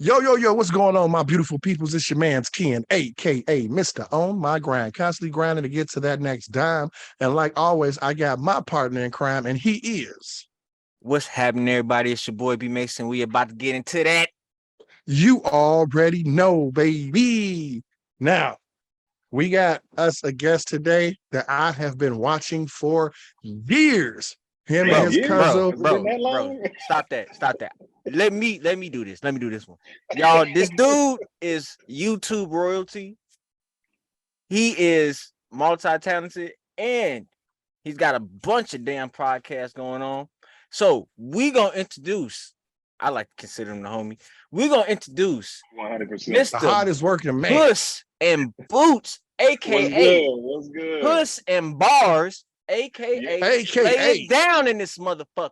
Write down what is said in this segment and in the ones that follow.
Yo, what's going on, my beautiful peoples? It's your man's Ken, a.k.a. Mr. On My Grind, constantly grinding to get to that next dime. And like always, I got my partner in crime, and he is... What's happening, everybody? It's your boy, B Mason. We about to get into that. You already know, baby. Now, we got us a guest today that I have been watching for years. Him and his cousin. Bro, stop that. Let me do this. Let me do this one. Y'all, this dude is YouTube royalty. He is multi-talented and he's got a bunch of damn podcasts going on. So we gonna introduce, I like to consider him the homie. We're gonna introduce 100%. Mr. The hardest working man. Puss and Boots, aka What's good? Puss and Bars, aka Lay It Down in this motherfucker.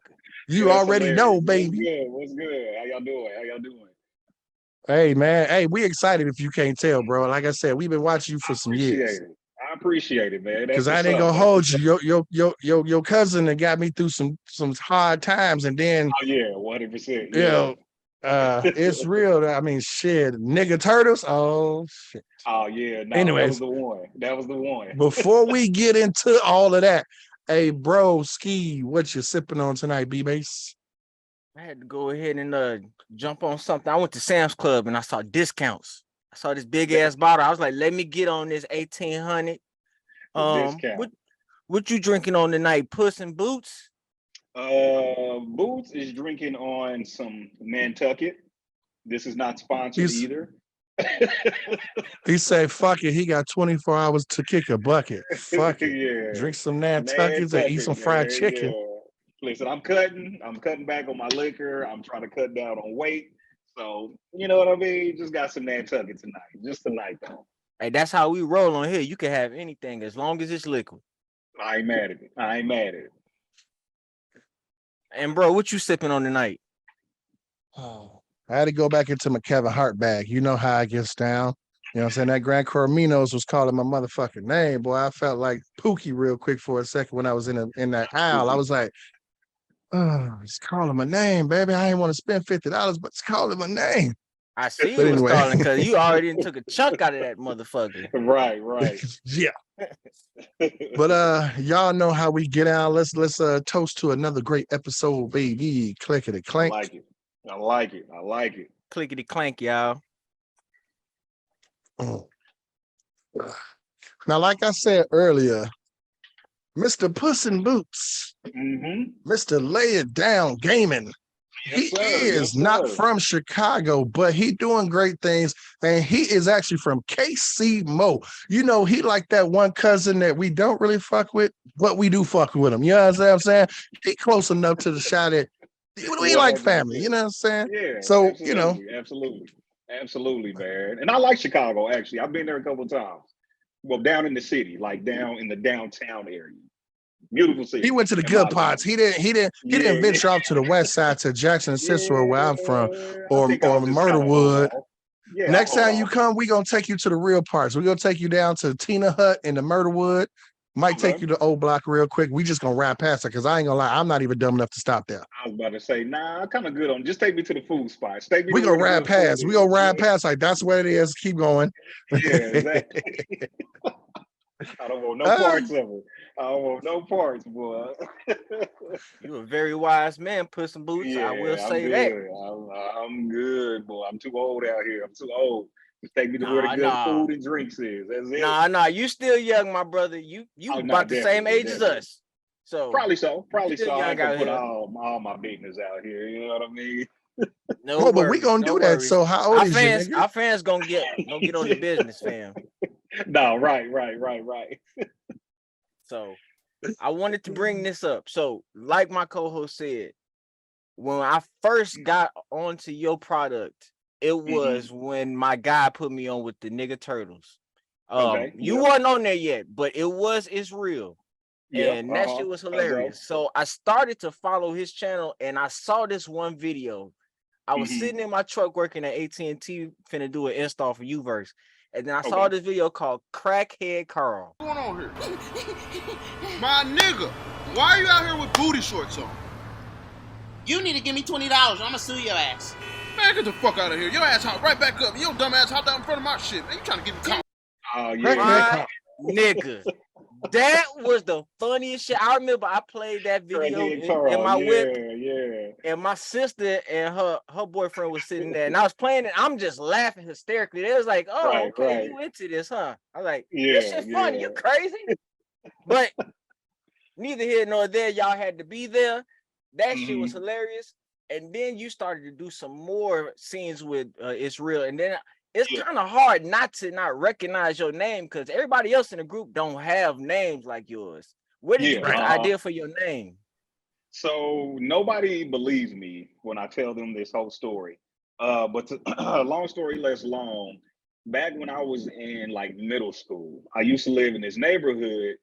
You already know, baby. What's good? How y'all doing? Hey, man. Hey, we excited if you can't tell, bro. Like I said, we've been watching you for some years. I appreciate it, man. Because I ain't gonna hold you. Your cousin that got me through some hard times, and then 100%. Yeah. It's real. I mean, shit, nigga turtles. Oh shit. Oh yeah. No, anyways, that was the one. Before we get into all of that, hey, bro, Ski, what you sipping on tonight, B-Base? I had to go ahead and jump on something. I went to Sam's Club and I saw discounts. I saw this big ass bottle. I was like, let me get on this 1800. What you drinking on tonight? Puss and Boots? Boots is drinking on some Nantucket. This is not sponsored either. He said, fuck it. He got 24 hours to kick a bucket. Fuck it. Yeah. Drink some Nantuckets and eat some fried chicken. Yeah. Listen, I'm cutting back on my liquor. I'm trying to cut down on weight. So, you know what I mean? Just got some Nantucket tonight. Just tonight, though. Hey, that's how we roll on here. You can have anything as long as it's liquid. I ain't mad at it. And, bro, what you sipping on tonight? Oh, I had to go back into my Kevin Hart bag. You know how I gets down. You know what I'm saying? That Grand Corominos was calling my motherfucking name. Boy, I felt like Pookie real quick for a second when I was in that aisle. I was like, oh, it's calling my name, baby. I ain't want to spend $50, but it's calling my name. I see you was calling because you already took a chunk out of that motherfucker. Right. Yeah. But y'all know how we get out. Let's toast to another great episode, baby. Clickety clank. I like it. Clickety clank, y'all. Now, like I said earlier, Mr. Puss in Boots, Mr. Lay It Down Gaming. He is not from Chicago, but he doing great things, and he is actually from KC Mo. You know, he like that one cousin that we don't really fuck with, but we do fuck with him. You know what I'm saying? He close enough to the shot that we like family. You know what I'm saying? Yeah. So absolutely, absolutely, man. And I like Chicago. Actually, I've been there a couple of times. Well, down in the city, like down in the downtown area. Beautiful city. He went to the good parts. He didn't venture off to the west side to Jackson and Cicero, where I'm from, or Murderwood. Next time you come, we're gonna take you to the real parts. We're gonna take you down to Tina Hut in the Murderwood. Might take you to Old Block real quick. We just gonna ride past it because I ain't gonna lie, I'm not even dumb enough to stop there. I was about to say, nah, I'm kind of good on. Just take me to the food spots. We gonna ride past. We gonna ride past. Like that's where it is. Keep going. Yeah, exactly. I don't want no parts of it. I don't want no parts, boy. You're a very wise man, Puss and Boots. Yeah, I will say that. I'm good, boy. I'm too old out here. I'm too old. Just take me to where the good food and drinks is. That's it. Nah. You still young, my brother. You about the same age as us. So probably so. I can put all my business out here. You know what I mean? No, but we gonna do that. So how old is you, nigga? Our fans gonna get on the business, fam. No, right. So I wanted to bring this up. So, like my co-host said, when I first got onto your product, it was when my guy put me on with the nigga turtles. You wasn't on there yet, but it's real. And that shit was hilarious. So I started to follow his channel and I saw this one video. I was sitting in my truck working at AT&T finna do an install for Uverse. And then I saw this video called Crackhead Carl. What's going on here? My nigga, why are you out here with booty shorts on? You need to give me $20 or I'm gonna sue your ass. Man, get the fuck out of here. Your ass hop right back up. Your dumb ass hop down in front of my shit, man. You trying to get me caught. Oh Crack yeah, that My cop. nigga. That was the funniest shit. I remember I played that video Crackhead in Carl. my whip, Yeah. and my sister and her boyfriend was sitting there, and I was playing it. I'm just laughing hysterically. They was like, "Oh, okay, you into this, huh?" I was like, "This shit funny. You crazy?" But neither here nor there. Y'all had to be there. That shit was hilarious. And then you started to do some more scenes with It's Real, and then it's kind of hard not to not recognize your name because everybody else in the group don't have names like yours. Where did you get the idea for your name? So nobody believes me when I tell them this whole story. But long story less long, back when I was in like middle school, I used to live in this neighborhood,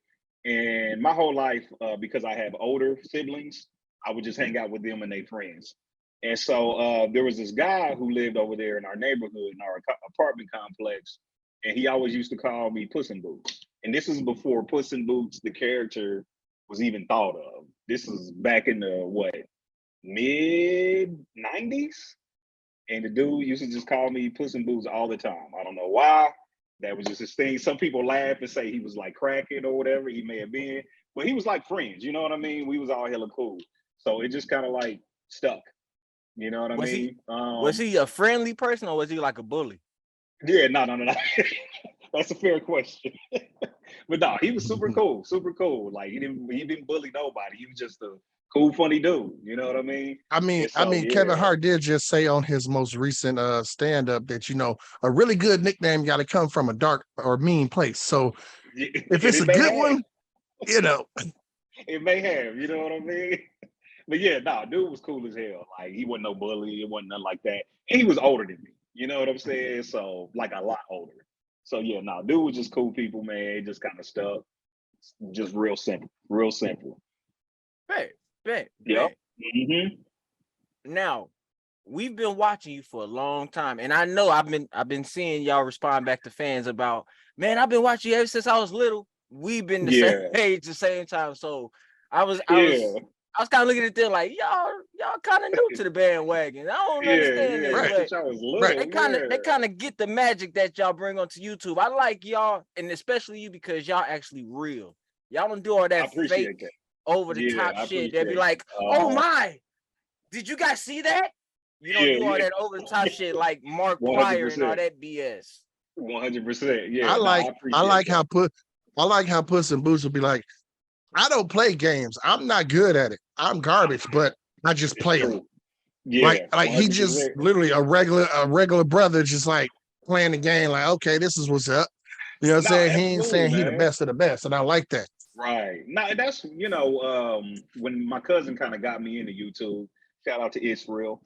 and my whole life, because I have older siblings, I would just hang out with them and their friends. And so there was this guy who lived over there in our neighborhood, in our apartment complex, and he always used to call me Puss in Boots. And this is before Puss in Boots, the character, was even thought of. This is back in the mid 90s, and the dude used to just call me Puss in Boots all the time. I don't know why. That was just his thing. Some people laugh and say he was like cracking or whatever he may have been, but he was like friends. You know what I mean? We was all hella cool, so it just kind of like stuck. You know what I mean? Was he a friendly person or was he like a bully? Yeah, no. That's a fair question. But no, he was super cool, super cool. Like he didn't bully nobody. He was just a cool, funny dude. You know what I mean? I mean, Kevin Hart did just say on his most recent stand-up that, you know, a really good nickname got to come from a dark or mean place. So if it's a good one, you know. It may have, you know what I mean? But yeah, no, dude was cool as hell. Like he wasn't no bully, it wasn't nothing like that. And he was older than me. You know what I'm saying? So like a lot older. So yeah, no, dude was just cool people, man. It just kind of stuck. Just real simple, real simple. Bet. Yep. Now, we've been watching you for a long time, and I know I've been seeing y'all respond back to fans about, man, I've been watching you ever since I was little. We've been the same age, the same time. So I was kind of looking at them like, y'all kind of new to the bandwagon. I don't understand this, but they kind of get the magic that y'all bring onto YouTube. I like y'all, and especially you, because y'all actually real. Y'all don't do all that fake over the top shit. They'll be like, oh my, did you guys see that? You don't do all that over the top shit like Mark Pryor and all that BS. 100%. Yeah. I like how Puss in Boots will be like, I don't play games. I'm not good at it. I'm garbage, but I just play them. Yeah, like he just literally a regular brother, just like playing the game. Like, okay, this is what's up. You know what I'm saying? He ain't saying he the best of the best, and I like that. Right. Now that's when my cousin kind of got me into YouTube. Shout out to Israel.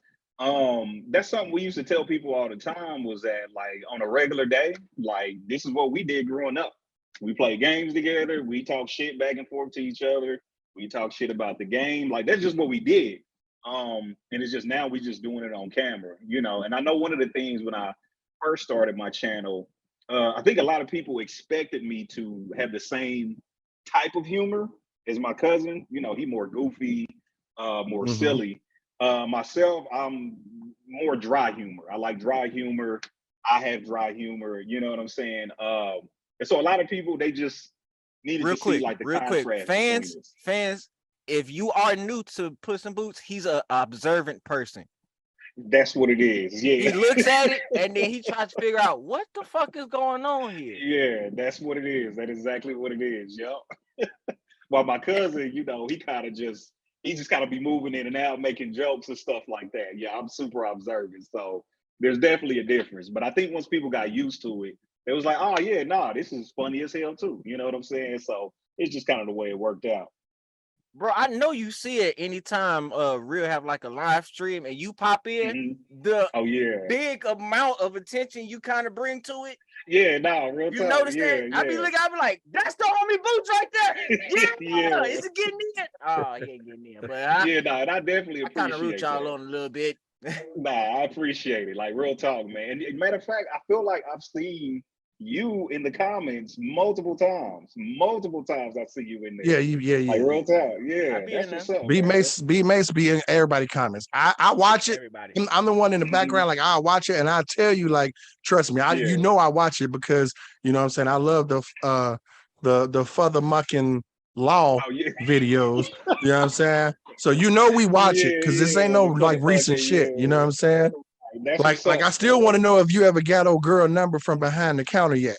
That's something we used to tell people all the time, was that like on a regular day, like this is what we did growing up. We play games together. We talk shit back and forth to each other. We talk shit about the game. Like that's just what we did. And it's just now we just doing it on camera, you know. And I know one of the things when I first started my channel, I think a lot of people expected me to have the same type of humor as my cousin. You know, he more goofy, more silly. Myself, I'm more dry humor. I like dry humor. I have dry humor. You know what I'm saying? And so a lot of people, they just needed to see like the contrast. Fans, if you are new to Puss in Boots, he's an observant person. That's what it is. Yeah. He looks at it and then he tries to figure out what the fuck is going on here. Yeah, that's what it is. That's exactly what it is. Yep. While my cousin, you know, he just kind of be moving in and out, making jokes and stuff like that. Yeah, I'm super observant. So there's definitely a difference. But I think once people got used to it, it was like, oh yeah, nah, this is funny as hell too. You know what I'm saying? So it's just kind of the way it worked out. Bro, I know you see it anytime Real have like a live stream and you pop in, the big amount of attention you kind of bring to it. Yeah, no, real You notice that? I be like, that's the homie Boots right there. Yeah, is it getting in? Oh, he ain't getting in. But and I definitely appreciate kind of root y'all on a little bit. Nah, I appreciate it. Like real talk, man. And matter of fact, I feel like I've seen you in the comments multiple times. Multiple times I see you in there. Yeah. Like real time. Yeah, be that's in there. what's up, B man. Mace be in everybody comments. I watch it. Everybody. I'm the one in the background, like I'll watch it and I'll tell you, like, trust me, you know I watch it because you know what I'm saying, I love the further mucking law videos. You know what I'm saying? So you know we watch it because this ain't no like recent shit. You know what I'm saying? That's like I still want to know if you ever got old girl number from behind the counter yet.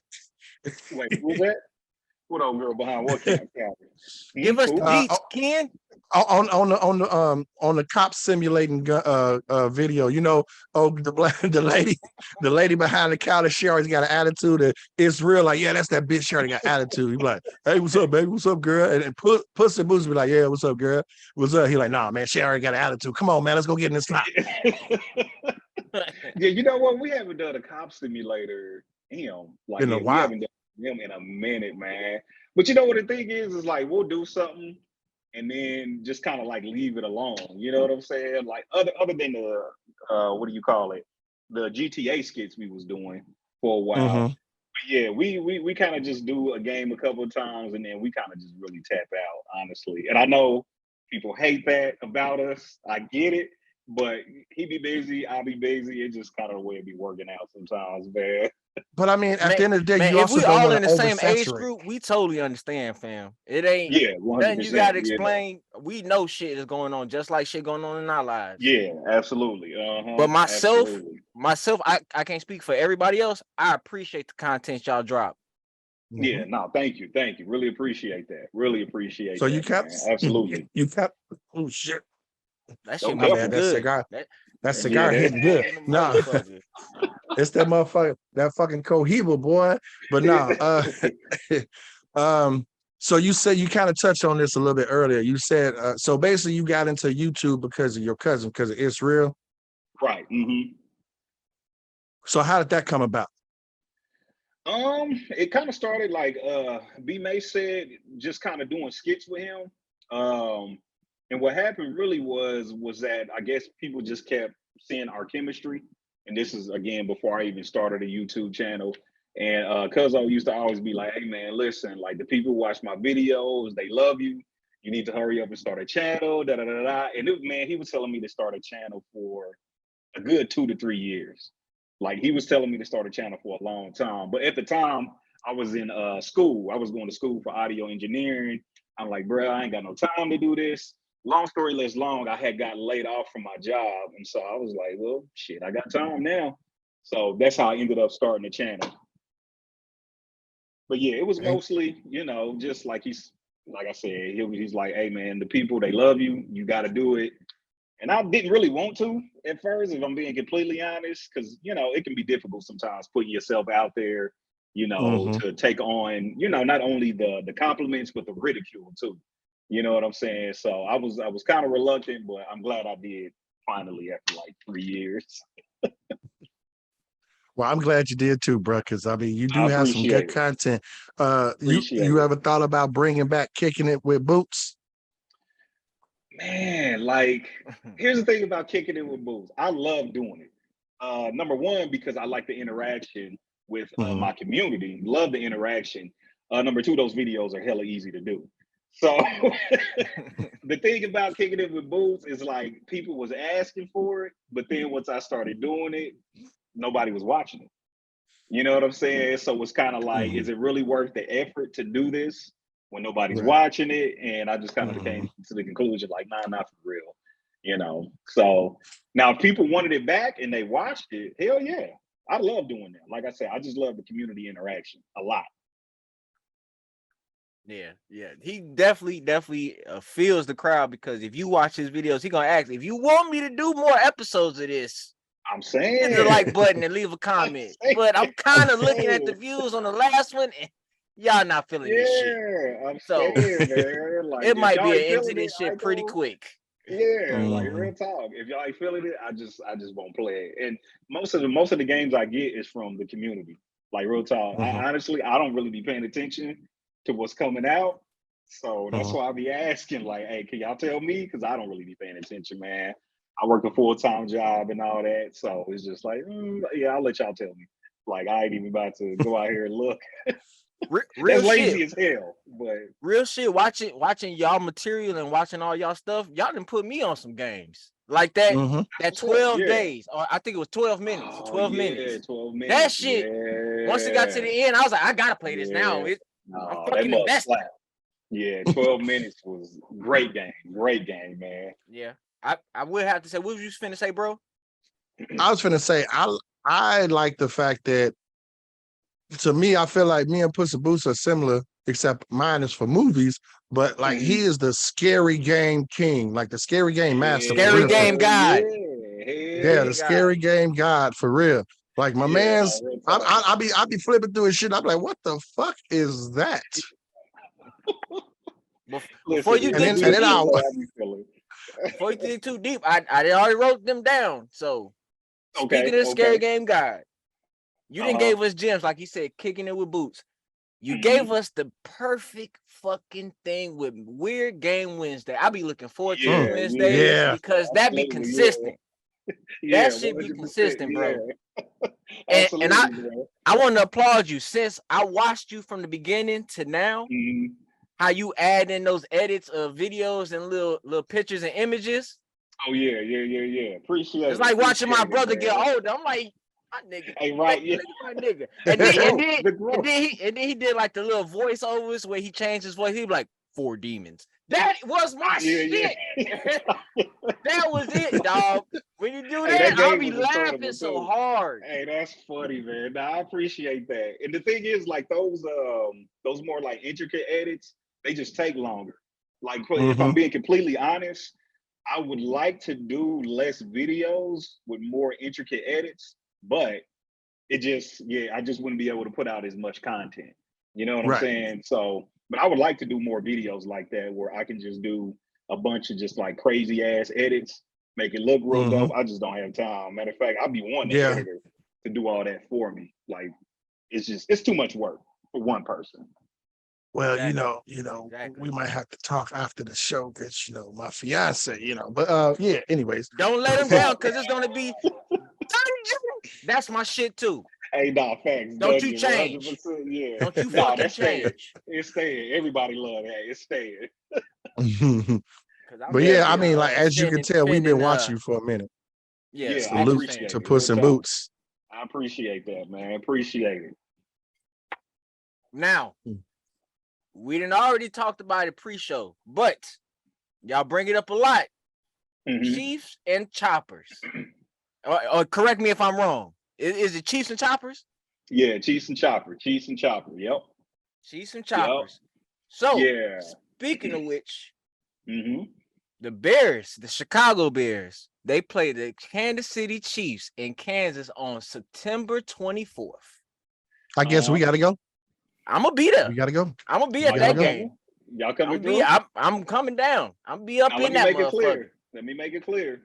Wait, who's that? What old girl behind what counter? Give us the beats, Ken. On the cop simulating video, you know, the lady behind the counter, she always got an attitude. It's real, like, yeah, that's that bitch. She already got attitude. You be like, hey, what's up, baby? What's up, girl? And Pussy Boots be like, yeah, what's up, girl? What's up? He like, nah, man, she already got an attitude. Come on, man, let's go get in this spot. Yeah, you know what? We haven't done a cop simulator. Like in a we while. haven't done him in a minute, man. But you know what the thing is like we'll do something and then just kind of like leave it alone. You know what I'm saying? Like other than the what do you call it? The GTA skits we was doing for a while. But yeah, we kind of just do a game a couple of times and then we kind of just really tap out, honestly. And I know people hate that about us. I get it. But he be busy, I'll be busy. It's just kind of the way it be working out sometimes, man. But I mean, at the end of the day, man, you if also we don't all want in to the same age oversaturate. group, we totally understand, fam. It ain't nothing you 100%, gotta explain. We know shit is going on, just like shit going on in our lives. Yeah, absolutely. But myself, I can't speak for everybody else. I appreciate the content y'all drop. Yeah, no, thank you. Really appreciate that. Really appreciate so that. You kept, man. Absolutely. You kept, oh shit. That shit My bad, that cigar hitting good. No, it's that motherfucker, that fucking Cohiba, boy. But no, so you said, you kind of touched on this a little bit earlier. You said, so basically you got into YouTube because of your cousin, because of It's Real. Right. So how did that come about? It kind of started like B May said, just kind of doing skits with him. And what happened really was that I guess people just kept seeing our chemistry. And this is again before I even started a YouTube channel. And Cuzzo used to always be like, hey man, listen, like the people who watch my videos, they love you. You need to hurry up and start a channel, da da da da. And man, he was telling me to start a channel for a good 2 to 3 years. Like he was telling me to start a channel for a long time. But at the time, I was in school. I was going to school for audio engineering. I'm like, bro, I ain't got no time to do this. Long story less long, I had gotten laid off from my job. And so I was like, well, shit, I got time now. So that's how I ended up starting the channel. But yeah, it was mostly, you know, just like like I said, he's like, hey man, the people, they love you. You got to do it. And I didn't really want to at first, if I'm being completely honest, because, you know, it can be difficult sometimes putting yourself out there, you know, to take on, you know, not only the compliments, but the ridicule too. You know what I'm saying? So I was kind of reluctant, but I'm glad I did finally after like 3 years. Well, I'm glad you did too, bro, because I mean, you do have some good content. You ever thought about bringing back Kicking It with Boots? Man, like, here's the thing about Kicking It with Boots. I love doing it. Number one, because I like the interaction with my community. Love the interaction. Number two, those videos are hella easy to do. So the thing about Kicking It with Boots is like people was asking for it, but then once I started doing it, nobody was watching it. You know what I'm saying? So it's kind of like, is it really worth the effort to do this when nobody's watching it? And I just kind of came to the conclusion, like, nah, not for real. You know? So now if people wanted it back and they watched it, hell yeah. I love doing that. Like I said, I just love the community interaction a lot. Yeah. He definitely feels the crowd, because if you watch his videos, he gonna ask, if you want me to do more episodes of this, I'm saying, hit the like button and leave a comment. But I'm kind of looking at the views on the last one, and y'all not feeling this shit. I'm saying, man. Like, it might be an end to this shit pretty quick. Yeah, like real talk. If y'all ain't feeling it, I just won't play it. And most of the games I get is from the community. Like real talk. I honestly don't really be paying attention to what's coming out. So that's why I be asking, like, hey, can y'all tell me? Because I don't really be paying attention, man. I work a full-time job and all that. So it's just like, yeah, I'll let y'all tell me. Like I ain't even about to go out here and look. Real That's lazy shit. as hell. But Real shit. Watching y'all material and watching all y'all stuff, y'all done put me on some games like that. Mm-hmm. That 12 days, or I think it was 12 minutes. 12 minutes. 12 minutes. That shit. Once it got to the end, I was like, I gotta play this now. I'm fucking invested. Slap. Yeah, 12 minutes was great game. Great game, man. Yeah. I would have to say, what was you finna say, bro? I was finna say I like the fact that, to me, I feel like me and Puss in Boots are similar, except mine is for movies. But like he is the scary game king, like the scary game master. Scary game god. Yeah, the scary game god for real. Like my man's, I be flipping through his shit. I'm like, what the fuck is that? Before you dig too deep, I already wrote them down. So speaking of the scary game guide, you didn't gave us gems, like he said, kicking it with boots. You gave us the perfect fucking thing with Weird Game Wednesday. I be looking forward to Wednesdays because that be consistent. That shit be consistent, bro. And I want to applaud you, since I watched you from the beginning to now. How you add in those edits of videos and little pictures and images. Oh yeah. Appreciate it. It's like watching my brother get older. I'm like, my nigga, my nigga. And then he did like the little voiceovers where he changed his voice. He be like, 4 demons. That was my shit. That was it, dog. When you do that, I'll be laughing so hard. Hey, that's funny, man. Nah, I appreciate that. And the thing is, like those more like intricate edits, they just take longer. Like if I'm being completely honest, I would like to do less videos with more intricate edits, but it just, I just wouldn't be able to put out as much content. You know what I'm saying? So, but I would like to do more videos like that where I can just do a bunch of just like crazy ass edits, make it look real dope. I just don't have time. Matter of fact, I'd be wanting the editor to do all that for me. Like it's too much work for one person. Well, we might have to talk after the show because my fiance, but anyways. Don't let him down because it's gonna be that's my shit too. Hey, facts. Don't you change. Yeah. Don't you fucking change. It's staying. Everybody love that. It's staying. But yeah, I mean, like as you can tell, we've been watching you for a minute. Yeah, salute to Puss in Boots. I appreciate that, man. Appreciate it. Now, we done already talked about it pre-show, but y'all bring it up a lot. Chiefs and choppers. Or correct me if I'm wrong. Is it Chiefs and choppers? Yeah, Chiefs and chopper. Chiefs and chopper. Yep. Chiefs and choppers. Yep. So, speaking of which, the Bears, the Chicago Bears, they play the Kansas City Chiefs in Kansas on September 24th. I guess we got to go. I'm gonna be there. We gotta go. I'm gonna be at that game. Y'all coming through? I'm coming down. I'm gonna be up in that motherfucker. Let me make it clear.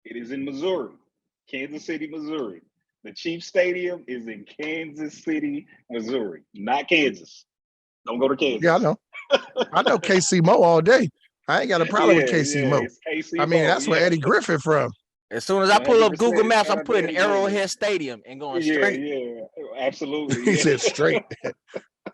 It is in Missouri, Kansas City, Missouri. The Chiefs Stadium is in Kansas City, Missouri, not Kansas. Don't go to Kansas. Yeah, I know. I know KC Mo all day. I ain't got a problem with KC Mo. I mean, that's where Eddie Griffin from. As soon as I pull up Google Maps, I'm putting Arrowhead Stadium and going straight. Yeah, absolutely. He said straight.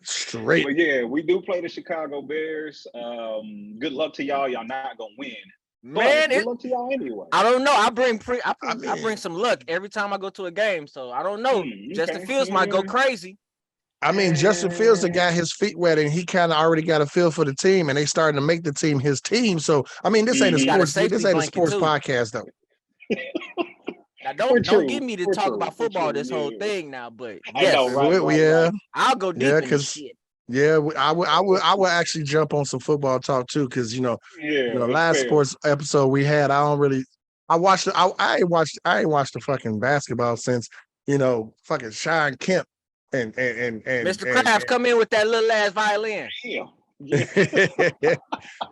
Straight. But yeah, we do play the Chicago Bears. Good luck to y'all. Y'all not gonna win. Man, good luck to y'all anyway. I don't know. I bring some luck every time I go to a game. So I don't know. Justin Fields might go crazy. I mean, Justin Fields got his feet wet and he kind of already got a feel for the team, and they starting to make the team his team. So I mean, this ain't a sports. This ain't a sports podcast though. Now don't get me to talk about football this whole thing now, but yes, I'll go deep in this shit. Yeah, I would actually jump on some football talk too, because last sports episode we had, I ain't watched the fucking basketball since fucking Sean Kemp and Mr. Krabs come in with that little ass violin.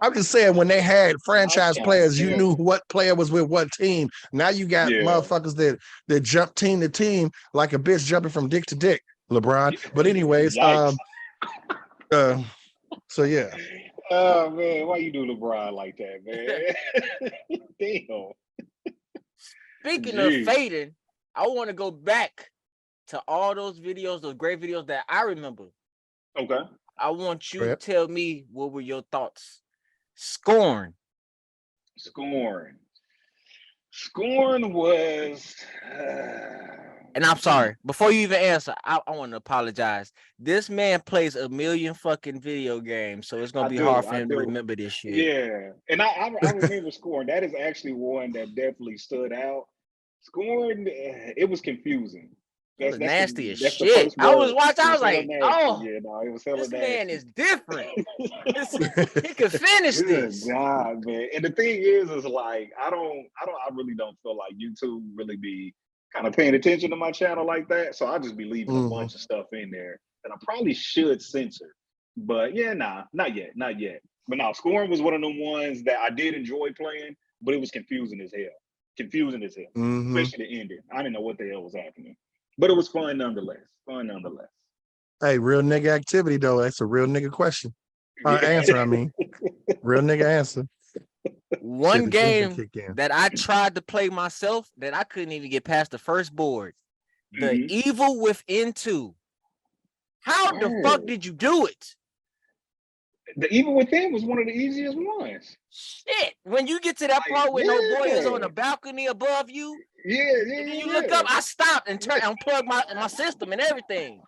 I'm just saying, when they had franchise players, you knew what player was with what team. Now you got motherfuckers that jump team to team like a bitch jumping from dick to dick, LeBron. But anyways, so yeah. Oh man, why you do LeBron like that, man? Damn. Speaking of fading, I want to go back to all those videos, those great videos that I remember. Okay. I want you to Rip. tell me what were your thoughts. Scorn. Scorn. Scorn was. And I'm sorry, before you even answer, I want to apologize. This man plays a million fucking video games, so it's gonna be hard for him to remember this shit. Yeah, and I remember Scorn. That is actually one that definitely stood out. Scorn, it was confusing. It was nasty as that's the shit. first I was word. watching, I It was like, hella nasty. oh, Yeah, no, it was hella this nasty. man is different. He could finish Good this. God, man. And the thing is like I really don't feel like YouTube really be kind of paying attention to my channel like that. So I just be leaving a bunch of stuff in there that I probably should censor. But yeah, nah, not yet. But no, Scorn was one of them ones that I did enjoy playing, but it was confusing as hell. Especially the ending. I didn't know what the hell was happening. But it was fun nonetheless. Hey, real nigga activity though. That's a real nigga question. Answer, I mean. Real nigga answer. One game that I tried to play myself that I couldn't even get past the first board. The Evil Within 2. How the fuck did you do it? The Evil Within was one of the easiest ones. Shit. When you get to that part where no boy is on the balcony above you, and then you look up, I stopped and unplugged my system and everything.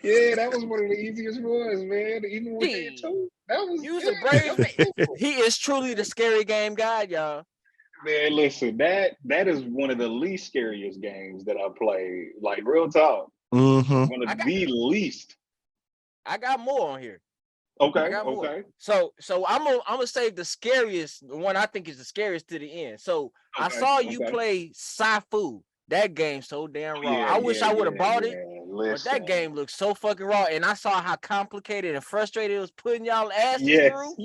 Yeah, that was one of the easiest ones, man. The Evil Within 2. That was a brave man. He is truly the scary game guy, y'all. Man, listen, that is one of the least scariest games that I played. Like real talk. One of the least. I got more on here. Okay. So I'm gonna save the scariest one. I think is the scariest to the end. So I saw you play Sifu. That game so damn raw. I wish I would have bought it, but that game looks so fucking raw. And I saw how complicated and frustrated it was putting y'all asses through.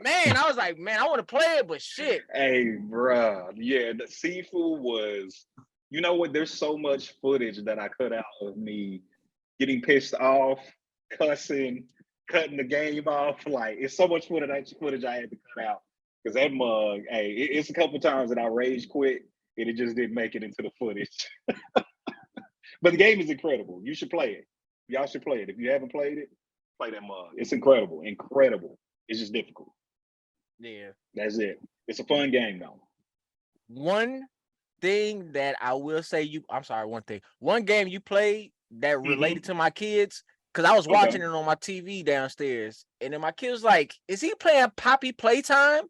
Man, I was like, man, I want to play it, but shit. Hey, bruh. Yeah, the Sifu was. You know what? There's so much footage that I cut out of me getting pissed off, cussing, cutting the game off. Like, it's so much footage I had to cut out. Because that mug, hey, it's a couple times that I rage quit and it just didn't make it into the footage. But the game is incredible. You should play it. Y'all should play it. If you haven't played it, play that mug. It's incredible. Incredible. It's just difficult. Yeah. That's it. It's a fun game, though. One thing that I will say one game you played that related to my kids, because I was watching it on my TV downstairs, and then my kid was like, is he playing Poppy Playtime?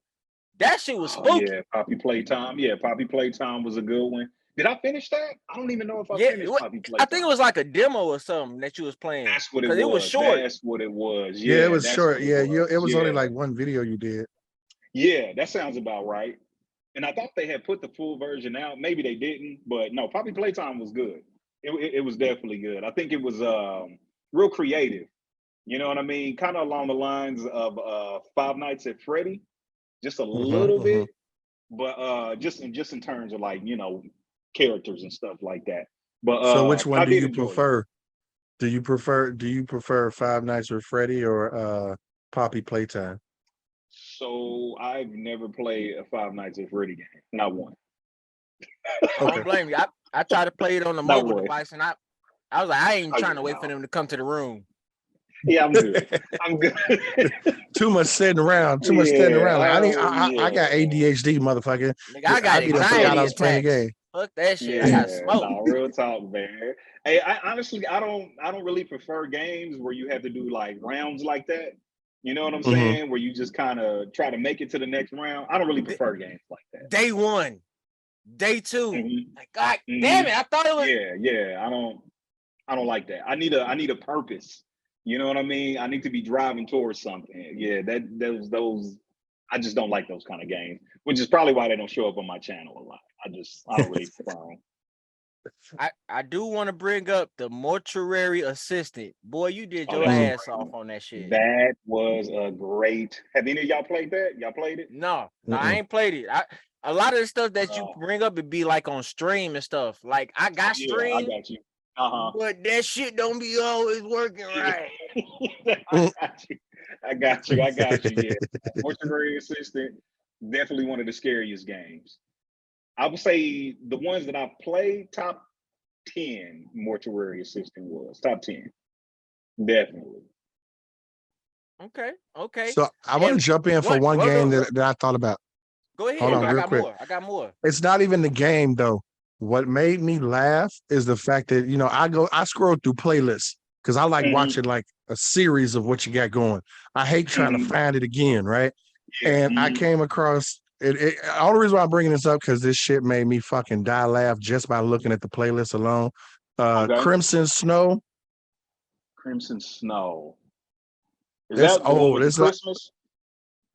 That shit was spooky. Yeah, Poppy Playtime. Yeah, Poppy Playtime was a good one. Did I finish that? I don't even know if I finished Poppy Playtime. I think it was like a demo or something that you was playing. That's what it was. It was short. That's what it was. Yeah, it was short. Yeah, it was only like one video you did. Yeah, that sounds about right. And I thought they had put the full version out. Maybe they didn't, but no, Poppy Playtime was good. It was definitely good. I think it was real creative. You know what I mean? Kind of along the lines of Five Nights at Freddy, just a little bit, but just in terms of like, you know, characters and stuff like that. But so which one do you prefer? Do you prefer Five Nights at Freddy or Poppy Playtime? So I've never played a Five Nights at Freddy game, not one. I don't blame you. I tried to play it on the mobile device, and I was like, I ain't trying to wait for them to come to the room. Yeah, I'm good. I'm good. Too much sitting around. Like, I got ADHD, motherfucker. Nigga, I got anxiety attacks. Fuck that shit. I got smoke. No, real talk, man. Hey, I honestly, I don't really prefer games where you have to do like rounds like that. You know what I'm saying? Where you just kind of try to make it to the next round. I don't really prefer games like that. Day one, day two. Like, God damn it! I thought it was. Yeah. I don't like that. I need a purpose. You know what I mean? I need to be driving towards something. Yeah, those. I just don't like those kind of games, which is probably why they don't show up on my channel a lot. I don't really prefer them. I do want to bring up the mortuary assistant. Boy, you did your ass off on that shit. That was a great. Have any of y'all played that? Y'all played it? No, I ain't played it. A lot of the stuff that you bring up, it be like on stream and stuff. Like I got stream. I got you. But that shit don't be always working right. I got you. Yeah. Mortuary assistant, definitely one of the scariest games. I would say the ones that I've played, top 10 mortuary assistant was. Top 10. Definitely. Okay. So I want to jump in for one game that I thought about. Go ahead. Hold on, I real got quick. more. I got more. It's not even the game though. What made me laugh is the fact that I scroll through playlists because I like watching like a series of what you got going. I hate trying to find it again, right? Yeah. And I came across it. All the reason why I'm bringing this up because this shit made me fucking die laugh just by looking at the playlist alone. Crimson Snow. Crimson Snow. Is It's that the one old. with It's Christmas?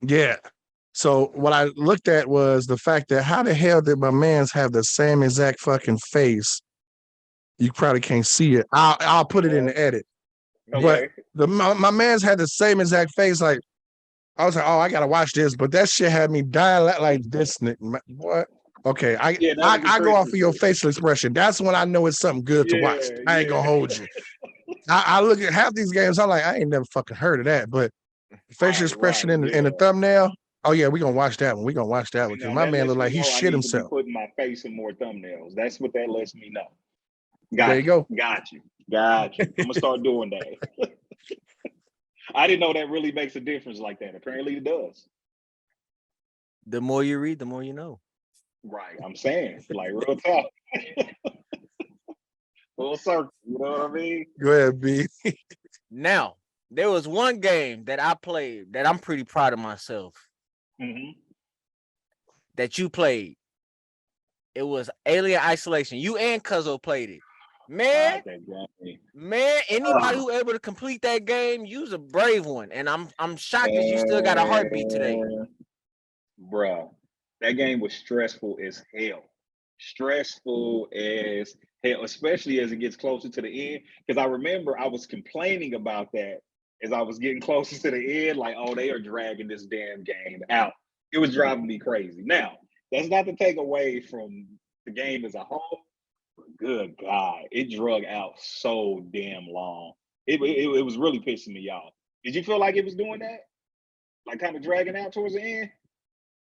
Yeah. So what I looked at was the fact that how the hell did my man's have the same exact fucking face? You probably can't see it. I'll put it in the edit. Okay. But my man's had the same exact face. Like I was like, oh, I gotta watch this. But that shit had me dying like this. What? Okay, I go off of your facial expression. That's when I know it's something good to watch. I ain't gonna hold you. I look at half these games. I'm like, I ain't never fucking heard of that. But facial expression in the thumbnail. Oh yeah, we gonna watch that one. We gonna watch that one because my man look like he shit himself. Putting my face in more thumbnails. That's what that lets me know. There you go. Got you. I'm gonna start doing that. I didn't know that really makes a difference like that. Apparently it does. The more you read, the more you know. Right. I'm saying, like real talk. Full circle. You know what I mean? Go ahead, B. Now, there was one game that I played that I'm pretty proud of myself. That you played. It was Alien Isolation. You and Cuzzo played it. Man, anybody who able to complete that game, you's a brave one. And I'm shocked that you still got a heartbeat today. Bruh, that game was stressful as hell. Stressful as hell, especially as it gets closer to the end. Because I remember I was complaining about that as I was getting closer to the end, like, oh, they are dragging this damn game out. It was driving me crazy. Now, that's not to take away from the game as a whole. Good God, it drug out so damn long. It was really pissing me off. Did you feel like it was doing that? Like kind of dragging out towards the end?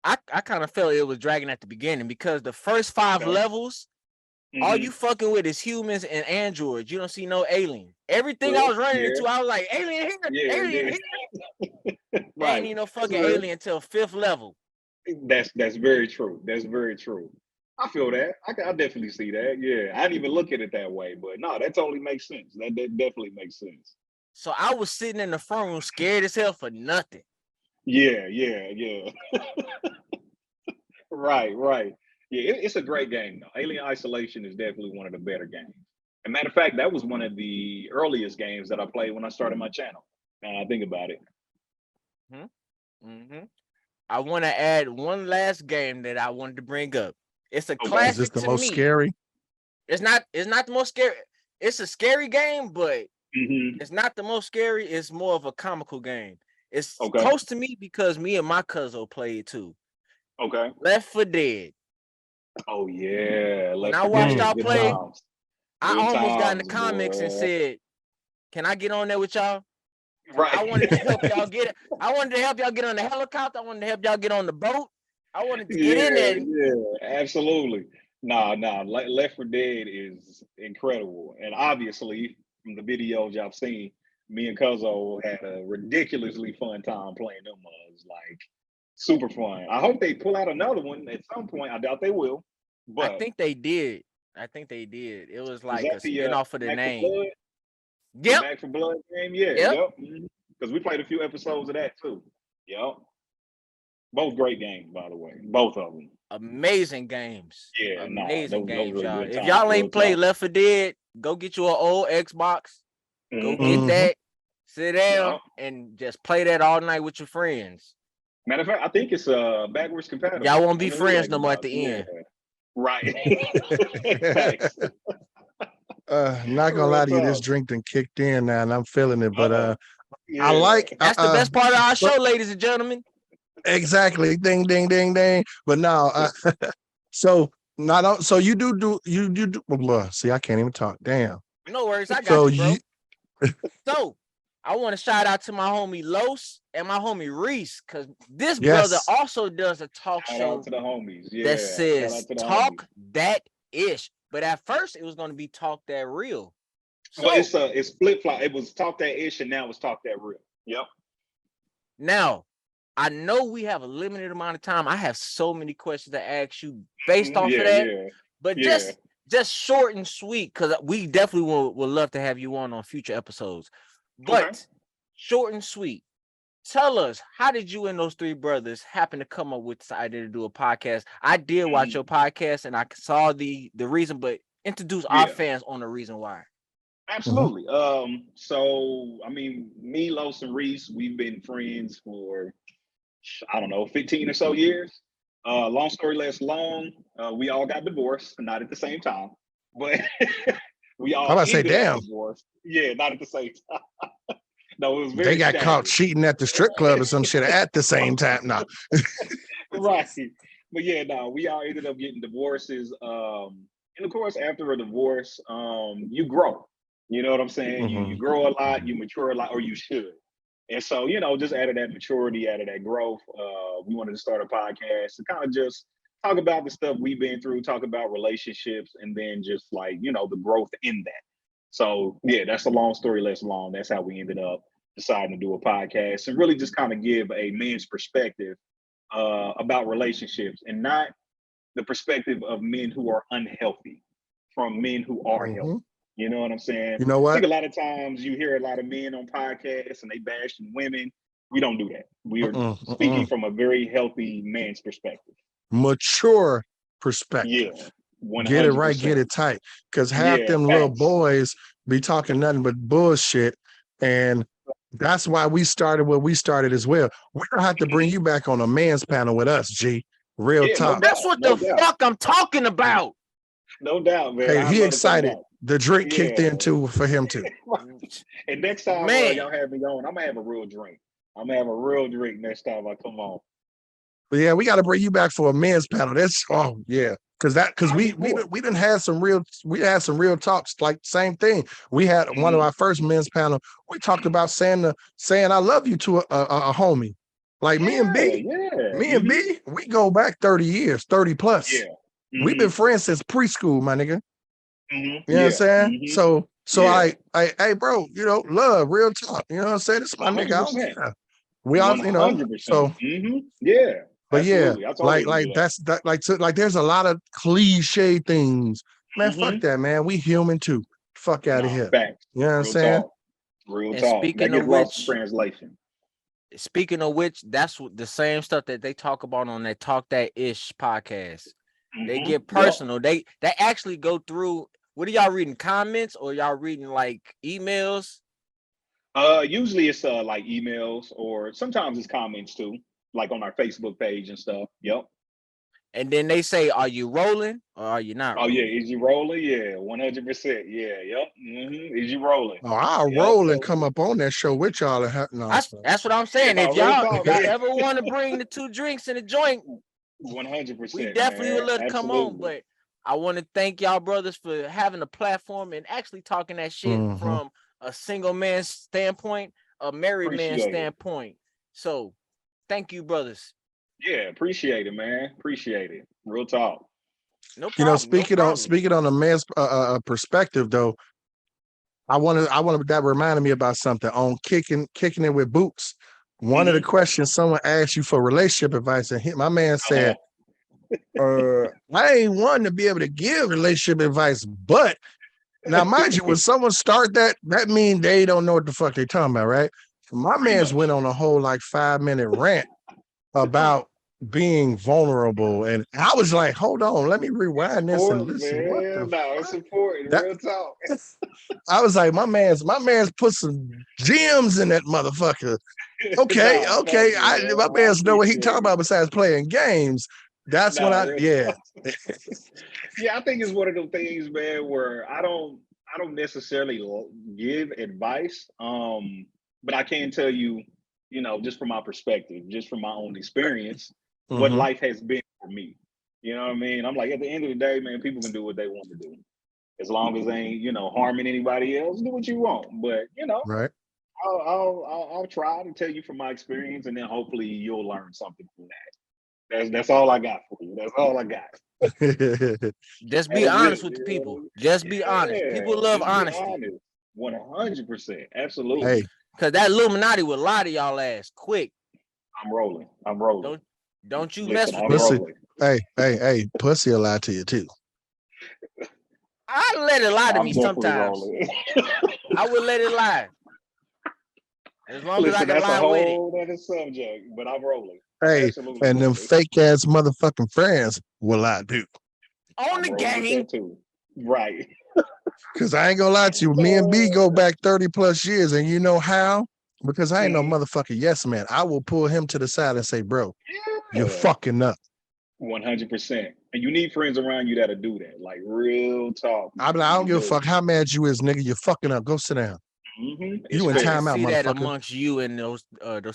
I kind of felt it was dragging at the beginning because the first 5 levels, all you fucking with is humans and androids. You don't see no alien. Everything I was running into, I was like, alien here, alien here. Right. Ain't need no fucking alien until 5th level. That's very true. That's very true. I feel that. I definitely see that. Yeah, I didn't even look at it that way, but no, that totally makes sense. That definitely makes sense. So I was sitting in the front room scared as hell for nothing. Yeah. Right. Yeah, it's a great game though. Alien Isolation is definitely one of the better games. As a matter of fact, that was one of the earliest games that I played when I started my channel. Now I think about it. I want to add one last game that I wanted to bring up. It's a classic. Is this the to most me. scary? It's not the most scary. It's a scary game, but it's not the most scary. It's more of a comical game. It's close to me because me and my cousin played too. Okay. Left 4 Dead. Oh yeah. When I watched y'all play, I almost got in the comics and said, "Can I get on there with y'all?" Right. I wanted to help y'all get it. I wanted to help y'all get on the helicopter. I wanted to help y'all get on the boat. I wanted to get in there. Yeah, absolutely. Nah. Left 4 Dead is incredible. And obviously, from the videos y'all seen, me and Cuzzo had a ridiculously fun time playing them mugs. Like, super fun. I hope they pull out another one at some point. I doubt they will. But I think they did. It was like a spin-off of the name. Yep. Back for Blood game, yep. Because we played a few episodes of that too. Yep. Both great games, by the way. Both of them. Amazing games. Yeah, amazing games, really y'all. If y'all ain't played Left 4 Dead, go get you an old Xbox. Go get that. Sit down and just play that all night with your friends. Matter of fact, I think it's backwards compatible. Y'all won't be friends no more at the end. Right. Not gonna lie to you, this drink done kicked in now, and I'm feeling it. But I like that's the best part of our show, ladies and gentlemen. Exactly. Ding, ding, ding, ding. But now, so you do. See, I can't even talk. Damn. No worries, I got you, bro. So I want to shout out to my homie Los and my homie Reese, because this brother also does a talk show to the homies. that says Talk That Ish. But at first, it was going to be Talk That Real. So well, it's flip flop. It was Talk That Ish, and now it's Talk That Real. Yep. Now, I know we have a limited amount of time. I have so many questions to ask you based off of that. Yeah. But just short and sweet, because we definitely would love to have you on future episodes. But short and sweet. Tell us, how did you and those three brothers happen to come up with this idea to do a podcast? I did watch your podcast and I saw the reason, but introduce our fans on the reason why. Absolutely. So I mean, me, Los, and Reese, we've been friends for 15 or so years. Long story less long, we all got divorced, not at the same time, but we all I'm about to say, damn. divorced. Yeah, not at the same time. No, it was very they got staggered. caught cheating at the strip club or some shit at the same time. No. Right. But yeah, no, we all ended up getting divorces. And of course, after a divorce, you grow. You know what I'm saying? You grow a lot, you mature a lot, or you should. And so, just out of that maturity, out of that growth, we wanted to start a podcast to kind of just talk about the stuff we've been through, talk about relationships, and then just like, the growth in that. So yeah, that's a long story less long. That's how we ended up deciding to do a podcast and really just kind of give a man's perspective about relationships, and not the perspective of men who are unhealthy from men who are healthy. You know what I'm saying? You know what? I think a lot of times you hear a lot of men on podcasts and they bashing women. We don't do that. We are speaking from a very healthy man's perspective. Mature perspective. Yeah. 100%. Get it right, get it tight. Because half them little boys be talking nothing but bullshit. And that's why we started what we started as well. We don't have to bring you back on a man's panel with us, G. Real talk. That's what the fuck I'm talking about. No doubt, man. Hey, he excited. The drink kicked in too for him too. And next time y'all have me on, I'm gonna have a real drink. I'm gonna have a real drink next time I come on. But yeah, we got to bring you back for a men's panel. That's because we didn't have some real talks, like same thing. We had one of our first men's panel. We talked about saying I love you to a homie. Like me and B, we go back 30 years, 30 plus. Yeah. We've been friends since preschool, my nigga. You know what I'm saying? So I hey bro, love, real talk. You know what I'm saying? This is my nigga. We all, 100%. So yeah. But absolutely. like there's a lot of cliche things. Man, fuck that, man. We human too. Fuck out of here. Facts. You know what I'm saying? Real talk. Speaking of which, translation. Speaking of which, that's the same stuff that they talk about on that Talk That Ish podcast. They get personal. They actually go through. What are y'all reading? Comments, or y'all reading like emails? Usually it's like emails, or sometimes it's comments too, like on our Facebook page and stuff. Yep. And then they say, "Are you rolling or are you not?" Oh yeah, is you rolling? Yeah, 100%. Yeah, yep. Is you rolling? Oh, I'll roll and come up on that show with y'all. That's what I'm saying. If y'all ever want to bring the two drinks in the joint, 100%. We definitely would love to come on, but I want to thank y'all brothers for having a platform and actually talking that shit from a single man's standpoint, a married man's standpoint. So thank you, brothers. Yeah, appreciate it, man. Appreciate it. Real talk. No problem. Speaking on a man's perspective though, I wanted that reminded me about something on kicking it with boots. One of the questions someone asked you for relationship advice, and my man said, I ain't one to be able to give relationship advice, but now mind you, when someone start that means they don't know what the fuck they talking about, right? My man's went on a whole like 5-minute rant about being vulnerable, and I was like, hold on, let me rewind this and listen. It's important. Real talk. I was like, my man's put some gems in that motherfucker. Okay. My man's know what he talking about besides playing games. That's when yeah, I think it's one of those things, man, where I don't necessarily give advice, but I can tell you, just from my perspective, just from my own experience, what life has been for me. You know what I mean? I'm like, at the end of the day, man, people can do what they want to do, as long as they ain't, harming anybody else. Do what you want, but right. I'll try to tell you from my experience, and then hopefully you'll learn something from that. That's all I got for you. That's all I got. Just be honest with the people. Just be honest. People love honesty. 100%. Absolutely. Hey, because that Illuminati will lie to y'all ass quick. I'm rolling. I'm rolling. Don't you Listen, mess with pussy. them. Hey, pussy will lie to you too. I let it lie to I'm me definitely sometimes. rolling. I would let it lie. As long Listen, as I can that's lie a with it. whole other subject, but I'm rolling. Hey, Absolutely and them rolling. fake ass motherfucking friends will lie too. On I'm the rolling with game. that too. Right. Cause I ain't gonna lie to you. Me and B go back 30 plus years, and you know how? Because I ain't no motherfucking yes man. I will pull him to the side and say, bro, you're fucking up. 100%. And you need friends around you that'll do that. Like real talk. I don't give a fuck how mad you is, nigga. You're fucking up. Go sit down. You in I can timeout, see that motherfucker. amongst you and those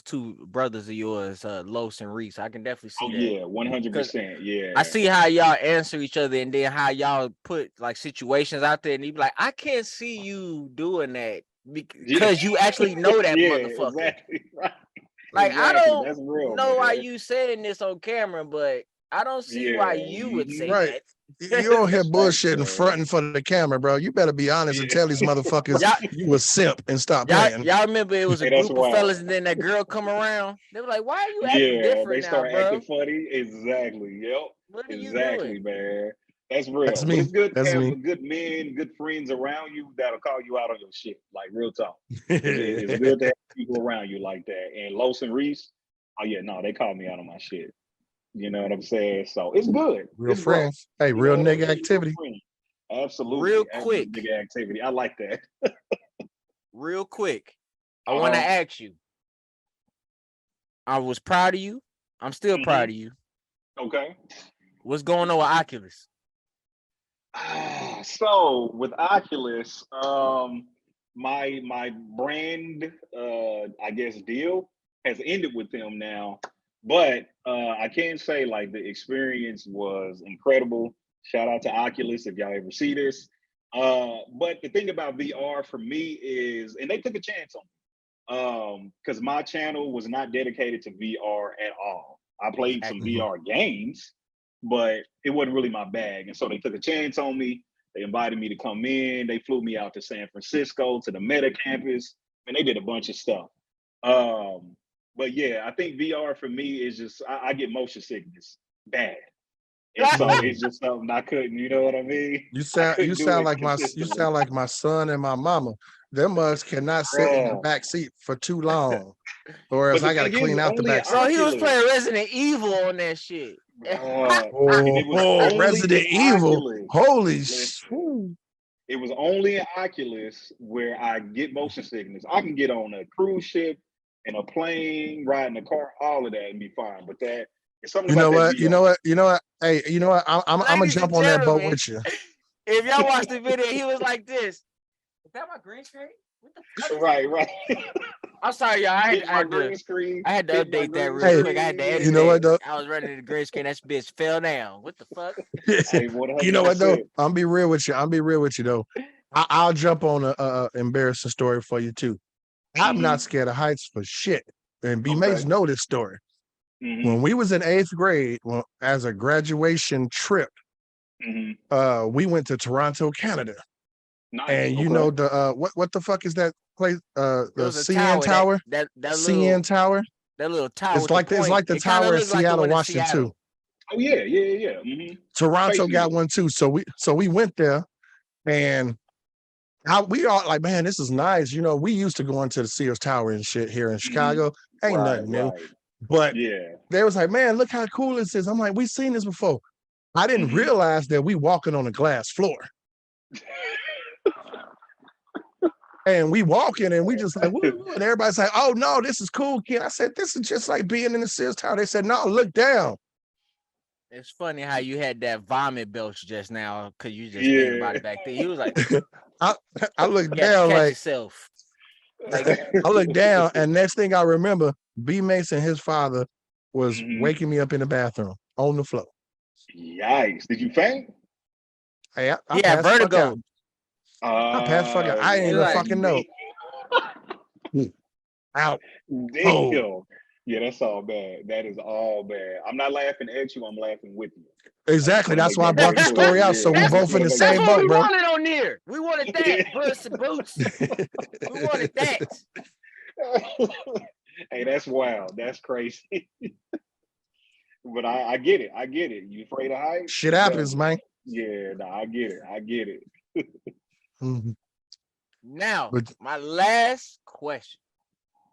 two brothers of yours, Los and Reese. I can definitely see that. Yeah, 100%. Yeah. I see how y'all answer each other, and then how y'all put like situations out there, and you be like, I can't see you doing that because you actually know that motherfucker. Exactly. Right. Like exactly. I don't That's real, know why man. you saying this on camera, but I don't see why you would say right. that. You don't hear bullshit and fronting for the camera, bro. You better be honest and tell these motherfuckers you a simp and stop playing. Y'all remember it was a group of fellas, and then that girl come around. They were like, "Why are you acting different they now, start bro? acting funny. Exactly. Yep. What are you Exactly, doing?" man. That's real. That's But me. it's good to That's have me. good men, good friends around you that'll call you out on your shit. Like real talk. It's good to have people around you like that. And Los and Reese, oh yeah, no, they called me out on my shit. You know what I'm saying? So it's good. Real it's friends. Hey, real nigga activity. Absolutely. Real quick. Absolute nigga activity. I like that. Real quick, I want to ask you. I was proud of you. I'm still proud of you. Okay. What's going on with Oculus? So with Oculus, my brand I guess deal has ended with them now, but I can say like the experience was incredible. Shout out to Oculus if y'all ever see this. But the thing about VR for me is, and they took a chance on me, because my channel was not dedicated to VR at all. I played some VR games, but it wasn't really my bag. And so they took a chance on me. They invited me to come in. They flew me out to San Francisco to the Meta campus, and they did a bunch of stuff. But yeah, I think VR for me is just I get motion sickness bad. And so it's just something I couldn't, you know what I mean? You sound like my son and my mama. Them mugs cannot sit in the back seat for too long, or else I gotta clean out the back seat. So he was playing Resident Evil on that shit. Resident Evil! Holy shit! It was only an Oculus where I get motion sickness. I can get on a cruise ship, in a plane, riding a car, all of that, and be fine. But that it's something. You know what? Hey, you know what? I'm gonna jump on that boat with you. If y'all watch the video, he was like this. Is that my green screen? What the fuck? Right. I'm sorry, y'all. I had to update that real quick. I had to edit. You know what though? I was running the green screen. That bitch fell down. What the fuck? You know what though? I'm be real with you though. I'll jump on a embarrassing story for you too. I'm not scared of heights for shit. And B Mays know this story. When we was in 8th grade, as a graduation trip, we went to Toronto, Canada. Nice. And you know the what the fuck is that place? The CN Tower. That CN Tower. That little tower. It's like the tower in Seattle, Washington too. Oh yeah. Toronto got one too. So we went there, and we all like, man, this is nice. You know, we used to go into the Sears Tower and shit here in Chicago. Ain't nothing new. But they was like, man, look how cool this is. I'm like, we've seen this before. I didn't realize that we walking on a glass floor. And we walking and we just like, woo, and everybody's like, oh no, this is cool, kid. I said, this is just like being in the Sears Tower. They said, no, look down. It's funny how you had that vomit belch just now because you just think about it back then. He was like, I looked down like yourself. I looked down, and next thing I remember, B Mason, his father, was waking me up in the bathroom on the floor. Yikes! Did you faint? Hey, I passed vertigo. I passed fucking. I didn't even fucking know. Out. Damn. Yeah, that's all bad. That is all bad. I'm not laughing at you. I'm laughing with you. Exactly. That's why I Very brought the clear. story out. So we I just both in want the to make That's same that what boat, we clear. bro. wanted on here. We wanted that. Puss and Boots. We wanted that. Hey, that's wild. That's crazy. But I get it. I get it. You afraid of heights? Shit happens, man. Yeah, no, I get it. I get it. Mhm. Now, But my last question.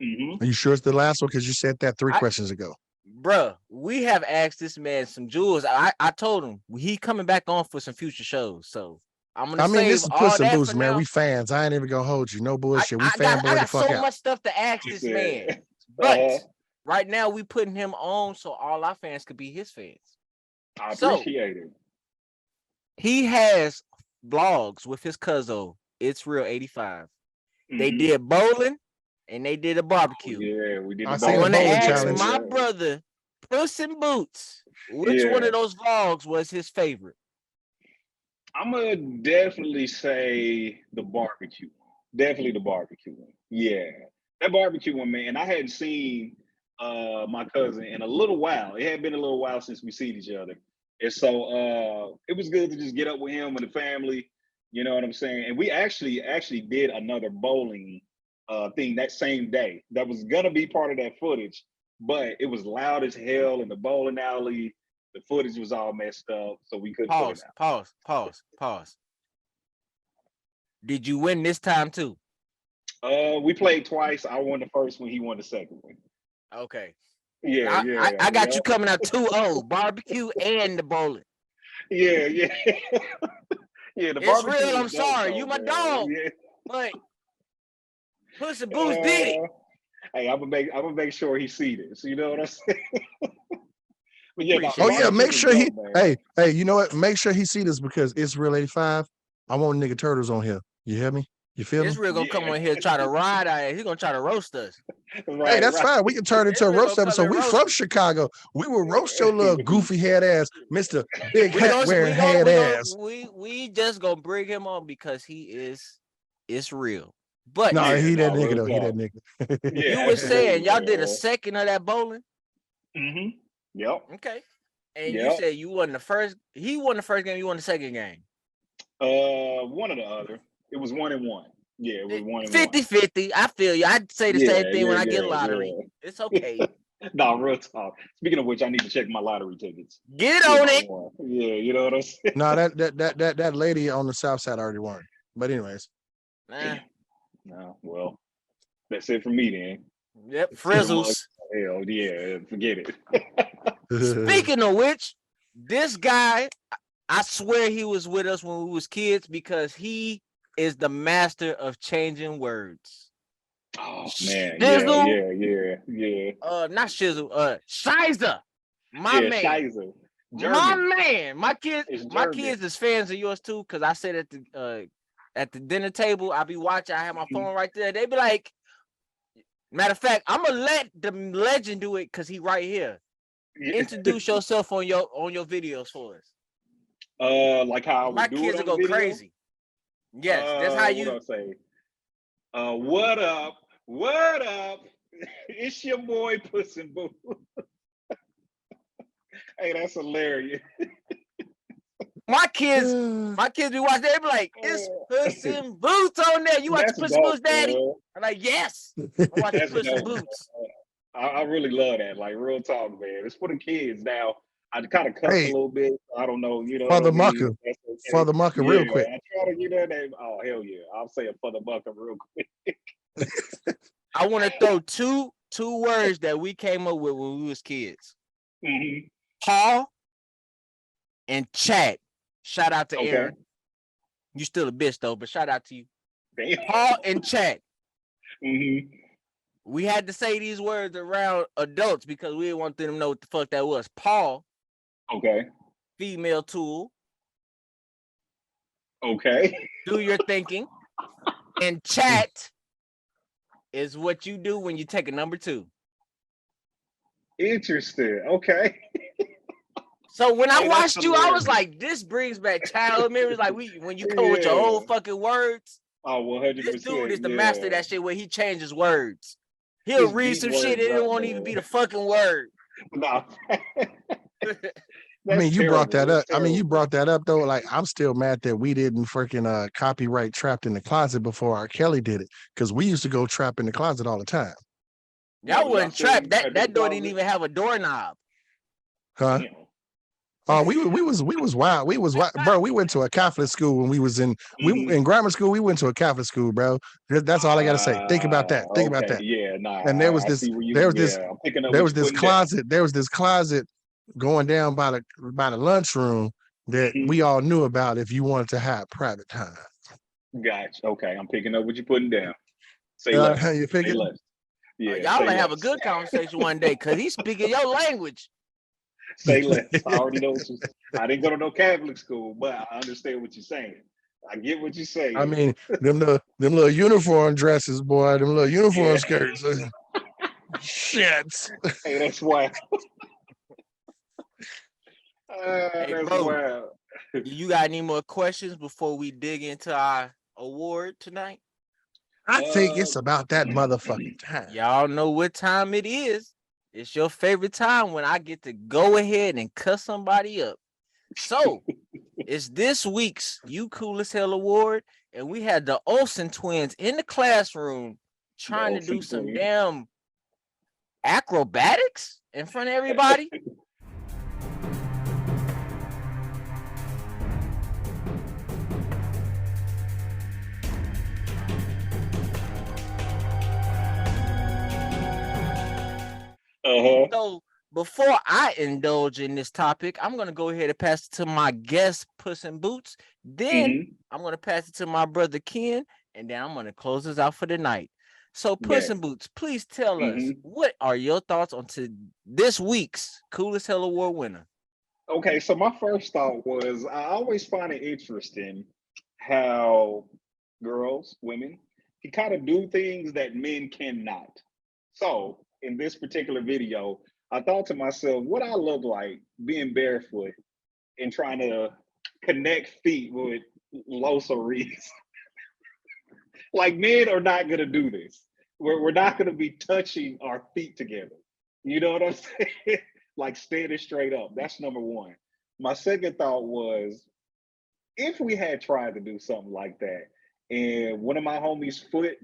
Mm-hmm. are you sure it's the last one? Because you said that 3 questions ago. Bruh, we have asked this man some jewels. I told him he coming back on for some future shows. So I'm gonna save this is all Puss and that Boots, for man. now. We fans. I ain't even gonna hold you. No bullshit. We I fanboy the fuck so out. much stuff to ask You this said- man. But right now we putting him on so all our fans could be his fans. I So, appreciate it. he has vlogs with his cousin. It's Real 85. They Mhm. did bowling and they did a barbecue. Yeah, we did. I the seen I the want to bowling ask challenge. my brother, Puss and Boots, which one Yeah. of those vlogs was his favorite? I'm gonna definitely say the barbecue one. Definitely the barbecue one. Yeah, that barbecue one, man. I hadn't seen my cousin in a little while. It had been a little while since we seen each other, and so it was good to just get up with him and the family. You know what I'm saying? And we actually did another bowling thing that same day. That was gonna be part of that footage, but it was loud as hell in the bowling alley. The footage was all messed up, so we couldn't put it out. Pause. Did you win this time too? We played twice. I won the first one. He won the second one. Okay. Yeah, I got you coming out 2-0, barbecue and the bowling. Yeah. Yeah, the It's barbecue real. I'm was dope, sorry. though, You my man. dog. Yeah. But Puss and Boots did it. Hey, I'm gonna make sure he see this. You know what I'm saying? But yeah, Appreciate Oh it. yeah, barbecue make was sure he. dope, man. Hey, you know what? Make sure he see this because it's Real 85. I want nigga turtles on here. You hear me? You feel me? It's real gonna come Yeah. on here try to ride our ass. He's gonna try to roast us. Right, Hey, that's fine. We can turn it into a Israel roast gonna come episode. and We roast from us. Chicago. We will roast your little goofy head ass, Mr. Big We hat gonna wearing head ass. we just gonna bring him on because it's real. But No, Yeah, he that no, nigga real though. He talk. that nigga. Yeah, you were saying y'all did a man. second of that bowling. Mm-hmm. Yep. Okay. And you Yep. said you won the first. He won the first game. You won the second game. One or the other. It was 1-1. Yeah, it was 1-1. 50-50. I feel you. I'd say the same thing when I get lottery. Yeah. It's okay. No, real talk. Speaking of which, I need to check my lottery tickets. Get on it. Yeah, you know what I'm saying? No, that lady on the south side already won. But anyways. Nah. No, well, that's it for me then. Yep. Frizzles. Hell yeah, forget it. Speaking of which, this guy, I swear he was with us when we was kids because he is the master of changing words. Oh man, Shizzle, yeah. not Shizzle, Shizer, my Yeah, man, Shizer. my German. man. My It's my German. kids is fans of yours too. Cause I said at the dinner table, I be watching. I have my phone right there. They be like, matter of fact, I'm gonna let the legend do it because he right here. Introduce yourself on your videos for us. Like how I My would do kids it will on go video? crazy. Yes, that's how What you. do I say? What up? What up? It's your boy Puss and Boo. Hey, that's hilarious. My kids be watching. They be like, "It's Puss and Boots on there." You watch That's Puss and Boots, dope, Daddy? man. I'm like, "Yes." I'm watching That's Puss and dope. Boots. I really love that. Like real talk, man. It's for the kids now. I kind of cuss a Hey, little bit. I don't know, you know for what I the mean? mucker. That's okay. For the mucker, Yeah, real quick. I try to get that name. Oh hell yeah! I'll say it for the mucker real quick. I want to throw two words that we came up with when we was kids. Mm-hmm. Paul and chat. Shout out to Okay. Aaron. You still a bitch though, but shout out to you. Damn. Paul and chat. Mm-hmm. We had to say these words around adults because we didn't want them to know what the fuck that was. Paul, Okay. female tool. Okay. Do your thinking. And chat is what you do when you take a number 2. Interesting. Okay. So when I Hey, that's watched you, I was hilarious. like, this brings back childhood memories. Like when you come with your own fucking words. Oh, 100%. This dude is the master of that shit where he changes words. He'll read some shit and it won't even be the fucking word. Nah. I mean, you brought that up. I mean, you terrible. brought that up though. Like, I'm still mad that we didn't freaking copyright Trapped in the Closet before R. Kelly did it, because we used to go trap in the closet all the time. Y'all wasn't trapped. That door didn't even have a doorknob. Huh? Oh, we was wild. We was wild. Bro, we went to a Catholic school when we was in in grammar school. We went to a Catholic school, bro. That's all I gotta say. Think about that. Think about that. Yeah, nah. And there was I this, see where you, there was this, I'm picking up there what was you're this putting down. closet. There was this closet going down by the lunchroom that we all knew about if you wanted to have private time. Gotcha. Okay, I'm picking up what you're putting down. Say less. You Say figured? less. Yeah, y'all gonna have a good conversation one day because he's speaking your language. Say less. I already know what you. I didn't go to no Catholic school, but I understand what you're saying. I get what you're saying. I mean, them little uniform dresses, boy, them little uniform skirts. Shit. Hey, that's wild. Hey, That's bro, wild. You got any more questions before we dig into our award tonight? I think it's about that motherfucking time. Y'all know what time it is. It's your favorite time when I get to go ahead and cuss somebody up. So it's this week's You Cool as Hell Award, and we had the Olsen twins in the classroom trying to do some damn acrobatics in front of everybody. So before I indulge in this topic, I'm going to go ahead and pass it to my guest, Puss in Boots. Then I'm going to pass it to my brother, Ken, and then I'm going to close this out for the night. So Puss in Boots, please tell us, what are your thoughts on this week's Coolest Hell Award winner? Okay, so my first thought was I always find it interesting how girls, women, can kind of do things that men cannot. So in this particular video, I thought to myself, what I look like being barefoot and trying to connect feet with losaries. Like, men are not going to do this. We're not going to be touching our feet together. You know what I'm saying? Like, standing straight up. That's number one. My second thought was, if we had tried to do something like that and one of my homies' foot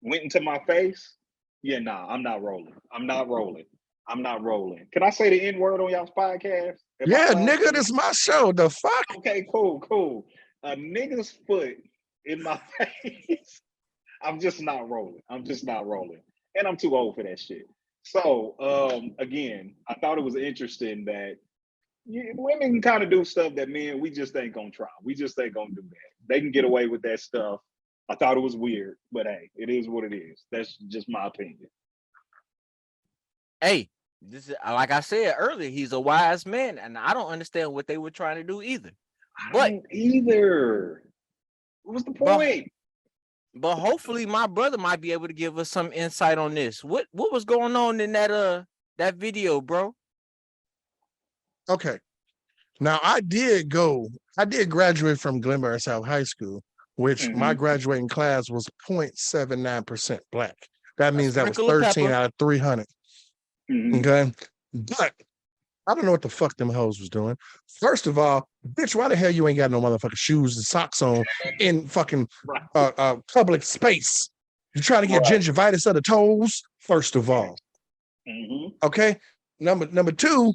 went into my face, yeah, nah, I'm not rolling. I'm not rolling. I'm not rolling. Can I say the N-word on y'all's podcast? Yeah, nigga, this is my show. The fuck? Okay, cool. A nigga's foot in my face. I'm just not rolling. And I'm too old for that shit. So, again, I thought it was interesting that women can kind of do stuff that men, we just ain't gonna try. We just ain't gonna do that. They can get away with that stuff. I thought it was weird, but hey, it is what it is. That's just my opinion. Hey, this is, like I said earlier, he's a wise man, and I don't understand what they were trying to do either. But either. What was the point? But hopefully my brother might be able to give us some insight on this. What was going on in that video, bro? Okay. Now I did graduate from Glenmore South High School, which my graduating class was 0.79% black. That means that was 13 out of 300. Okay. But I don't know what the fuck them hoes was doing. First of all, bitch, why the hell you ain't got no motherfucking shoes and socks on in fucking public space? You trying to get gingivitis of the toes, first of all. Okay. Number two,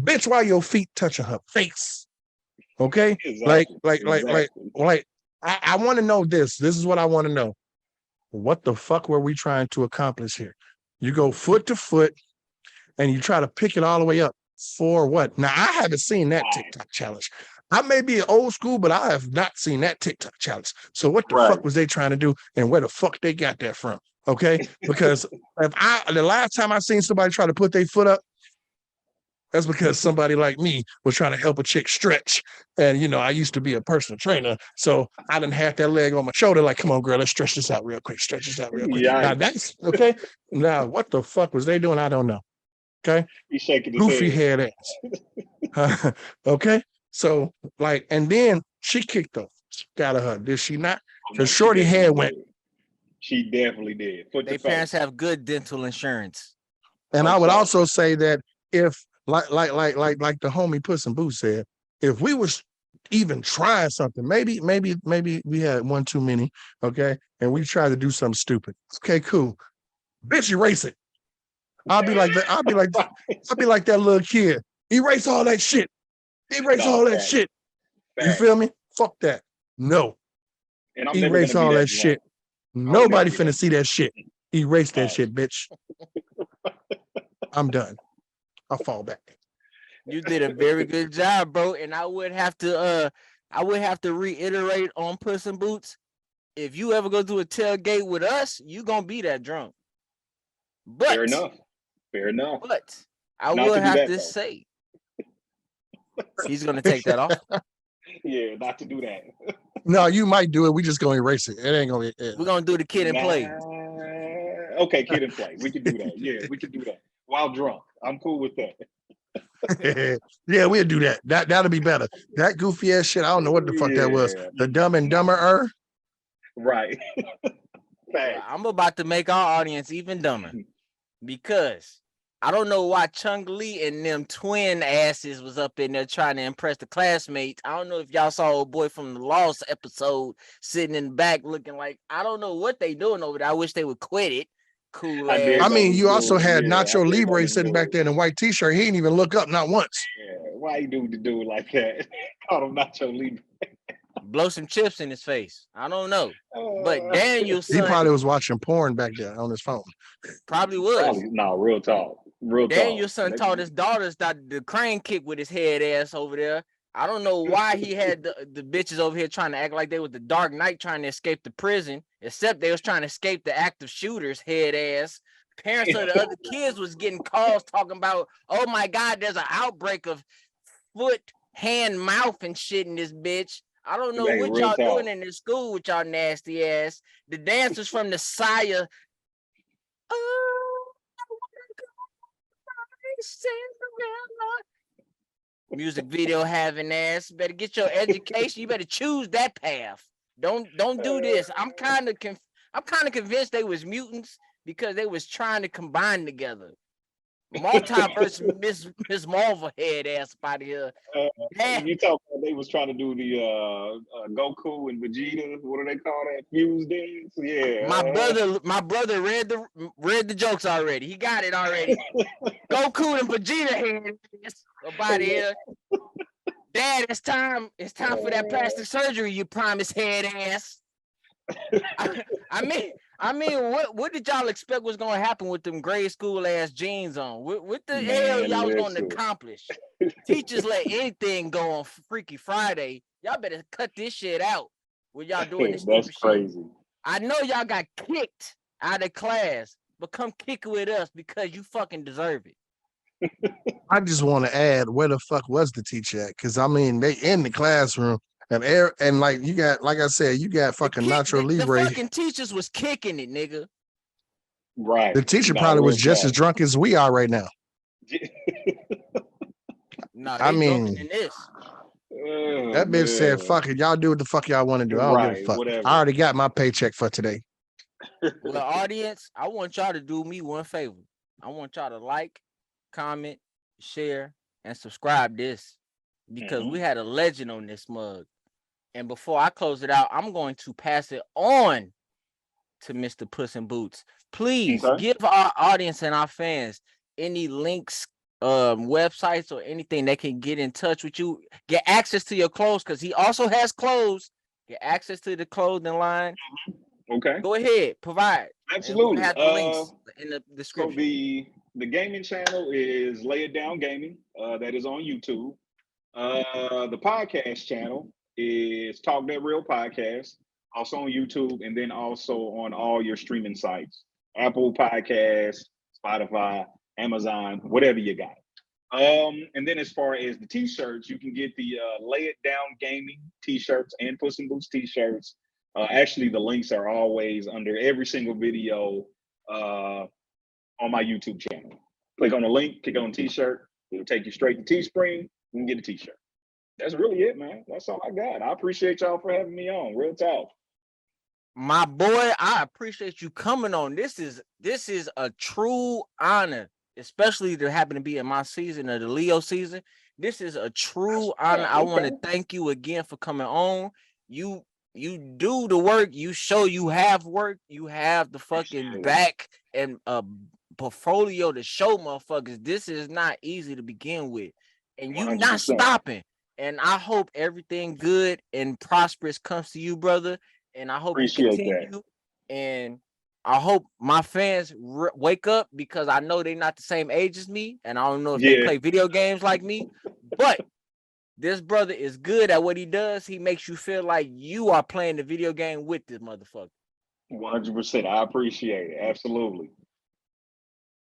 bitch, why your feet touching her face? Okay. Exactly. Like I want to know this. This is what I want to know. What the fuck were we trying to accomplish here? You go foot to foot and you try to pick it all the way up for what? Now, I haven't seen that TikTok challenge. I may be old school, but I have not seen that TikTok challenge. So what the fuck was they trying to do and where the fuck they got that from? Okay. Because the last time I seen somebody try to put their foot up, that's because somebody like me was trying to help a chick stretch. And, you know, I used to be a personal trainer. So I didn't have that leg on my shoulder. Like, come on, girl, let's stretch this out real quick. Stretch this out real quick. Now that's okay. Now, what the fuck was they doing? I don't know. Okay. He's shaking his goofy head ass. Okay. So, like, and then she kicked the fuck out of her. Did she not? Because shorty head went. She definitely did. Foot Their to face. parents have good dental insurance. And I would so. also say that if like the homie Puss in Boots said, if we was even trying something, maybe we had one too many, okay, and we tried to do something stupid. Okay, cool. Bitch, erase it. I'll be like that. I'll be like that little kid. Erase all that shit. Erase all that shit. You feel me? Fuck that. No. And I'm Erase all that shit. Nobody finna see that shit. Erase that shit, bitch. I'm done. I'll fall back. You did a very good job, bro. And I would have to reiterate on Puss in Boots. If you ever go to a tailgate with us, you gonna be that drunk. But fair enough. But I will have to say he's gonna take that off. Yeah, not to do that. No, you might do it. We just gonna erase it. It ain't gonna be. We're gonna do the kid and play. Okay, kid and play. We can do that. Yeah, we can do that. While drunk. I'm cool with that. Yeah, we'll do that. That'll be better. That goofy ass shit. I don't know what the fuck that was. The Dumb and Dumber. Right. Well, I'm about to make our audience even dumber because I don't know why Chung Lee and them twin asses was up in there trying to impress the classmates. I don't know if y'all saw old boy from the Lost episode sitting in the back looking like, I don't know what they doing over there. I wish they would quit it. Cool ass. I mean, you also had Nacho Libre sitting back there in a white t-shirt. He didn't even look up, not once. Yeah, why you do the dude like that? Call him Nacho Libre. Blow some chips in his face. I don't know. But Daniel's son, he probably was watching porn back there on his phone. Probably was. No, real talk. Daniel's son taught his daughters the crane kick with his head ass over there. I don't know why he had the bitches over here trying to act like they was the Dark Knight trying to escape the prison, except they was trying to escape the active shooters head ass. Parents of the other kids was getting calls talking about, oh my God, there's an outbreak of foot, hand, mouth, and shit in this bitch. I don't know what y'all doing in this school with y'all nasty ass. The dancers from the Sire. Music video having ass. Better get your education. You better choose that path. Don't do this. I'm kind of convinced they was mutants because they was trying to combine together. Multiverse Miss Marvel head ass out of here. You talk about they was trying to do the Goku and Vegeta. What do they call that? Fuse dance? Yeah. My brother read the jokes already. He got it already. Goku and Vegeta head ass about here. Dad, it's time for that plastic surgery. You promised head ass. I mean, what did y'all expect was gonna happen with them grade school ass jeans on? What the hell y'all was gonna accomplish? Teachers let anything go on Freaky Friday. Y'all better cut this shit out when y'all doing this. That's crazy. Shit. I know y'all got kicked out of class, but come kick with us because you fucking deserve it. I just want to add, where the fuck was the teacher at? Because I mean, they in the classroom. And like you got, like I said, you got fucking Nacho Libre. The fucking teachers was kicking it, nigga. Right. The teacher probably was just as drunk as we are right now. No, I mean, in this. That bitch said, "Fuck it, y'all do what the fuck y'all want to do. I don't give a fuck. Whatever. I already got my paycheck for today." Well, audience, I want y'all to do me one favor. I want y'all to like, comment, share, and subscribe this because we had a legend on this mug. And before I close it out, I'm going to pass it on to Mr. Puss in Boots. Please give our audience and our fans any links, websites, or anything that can get in touch with you, get access to your clothes, because he also has clothes. Get access to the clothing line. Okay. Go ahead, provide. Absolutely. We'll have the links in the description. So the gaming channel is LayItDown Gaming. That is on YouTube. The podcast channel is Talk That Real Podcast, also on YouTube, and then also on all your streaming sites, Apple Podcasts, Spotify, Amazon, whatever you got. And then as far as the t-shirts, you can get the Lay It Down Gaming t-shirts and Puss in Boots t-shirts. Actually, the links are always under every single video on my YouTube channel. Click on the link, click on t-shirt. It'll take you straight to Teespring. You can get a t-shirt. That's really it, man. That's all I got. I appreciate y'all for having me on. Real talk. My boy, I appreciate you coming on. This is a true honor, especially to happen to be in my season of the Leo season. This is a true honor. I want to thank you again for coming on. You do the work. You show you have work. You have the fucking back and portfolio to show motherfuckers. This is not easy to begin with, and you 100%. not stopping. And I hope everything good and prosperous comes to you, brother. And I hope Appreciate you continue. That. And I hope my fans wake up, because I know they're not the same age as me, and I don't know if they play video games like me. But this brother is good at what he does. He makes you feel like you are playing the video game with this motherfucker. 100%. I appreciate it. Absolutely.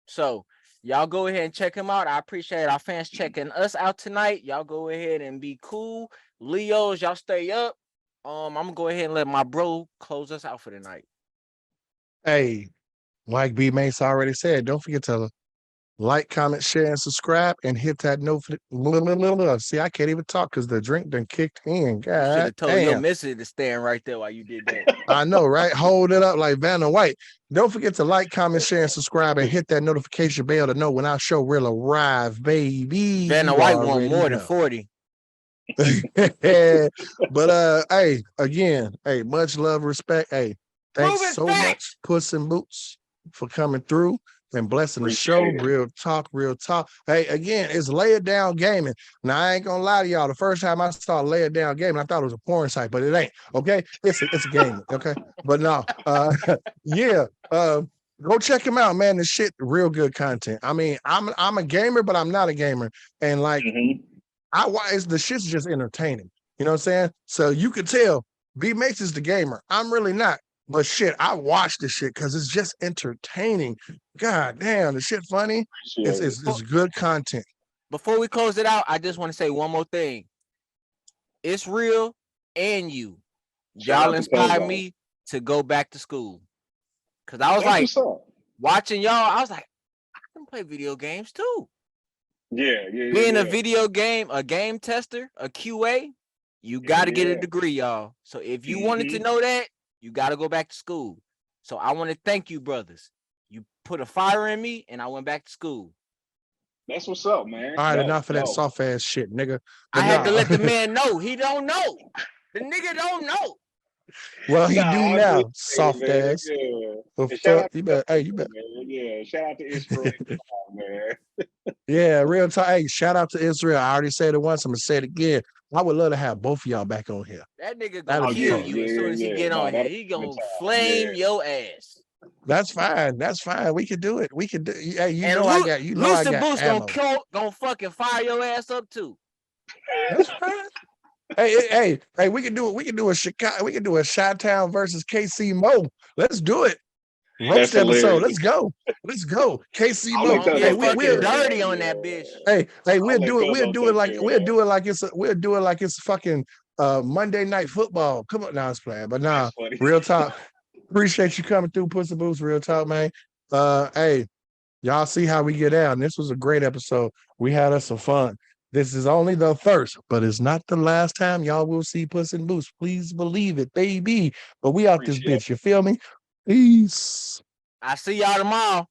So y'all go ahead and check him out. I appreciate our fans checking us out tonight. Y'all go ahead and be cool. Leos, y'all stay up. I'm gonna go ahead and let my bro close us out for the night. Hey, like B Mace already said, don't forget to like, comment, share, and subscribe, and hit that note. See, I can't even talk because the drink done kicked in. God, you should have told your missus to stand right there while you did that. I know, right? Hold it up like Vanna White. Don't forget to like, comment, share, and subscribe, and hit that notification bell to know when our show will arrive, baby. Vanna White want more than 40. But hey, again, hey, much love, respect. Hey, thanks so much, Puss in Boots, for coming through and blessing the show. Real talk, real talk. Hey, again, it's Lay It Down Gaming. Now, I ain't gonna lie to y'all. The first time I saw Lay It Down Gaming, I thought it was a porn site, but it ain't. Okay, it's a game. Okay, but no, yeah. Go check him out, man. This shit, real good content. I mean, I'm a gamer, but I'm not a gamer, and like. The shit's just entertaining. You know what I'm saying? So you could tell B Mace is the gamer. I'm really not. But shit, I watch this shit because it's just entertaining. God damn, the shit funny. It's good content. Before we close it out, I just want to say one more thing. It's real, and y'all inspired me to go back to school. Because I was like, watching y'all, I was like, I can play video games too. Being a video game, a game tester, a QA, you got to get a degree, y'all. So if you wanted to know that, you got to go back to school. So I want to thank you, brothers. You put a fire in me, and I went back to school. That's what's up, man. All right, enough of that soft ass shit, nigga. But I had to let the man know. He don't know. The nigga don't know. Well, he do now, soft ass. Shout out to Israel, man. Yeah, real talk. Hey, shout out to Israel. I already said it once. I'm gonna say it again. I would love to have both of y'all back on here. That nigga gonna kill you as soon as he get on here. He gonna flame your ass. That's fine. That's fine. We could do it. We could do. Hey, I got. You know I got. Boost gonna fucking fire your ass up too. That's fine. Hey, we can do it. We can do a Chicago. We can do a Chi-Town versus KC Mo. Let's do it. Roast episode. Let's go. KC Mo. Hey, we're dirty on that bitch. Hey, we'll do it like it's fucking Monday Night Football. Come on, now it's playing. But nah, real talk. Appreciate you coming through, Puss in Boots. Real talk, man. Hey, y'all see how we get out. And this was a great episode. We had us some fun. This is only the first, but it's not the last time y'all will see Puss in Boots. Please believe it, baby. But we out this bitch. You feel me? Peace. I see y'all tomorrow.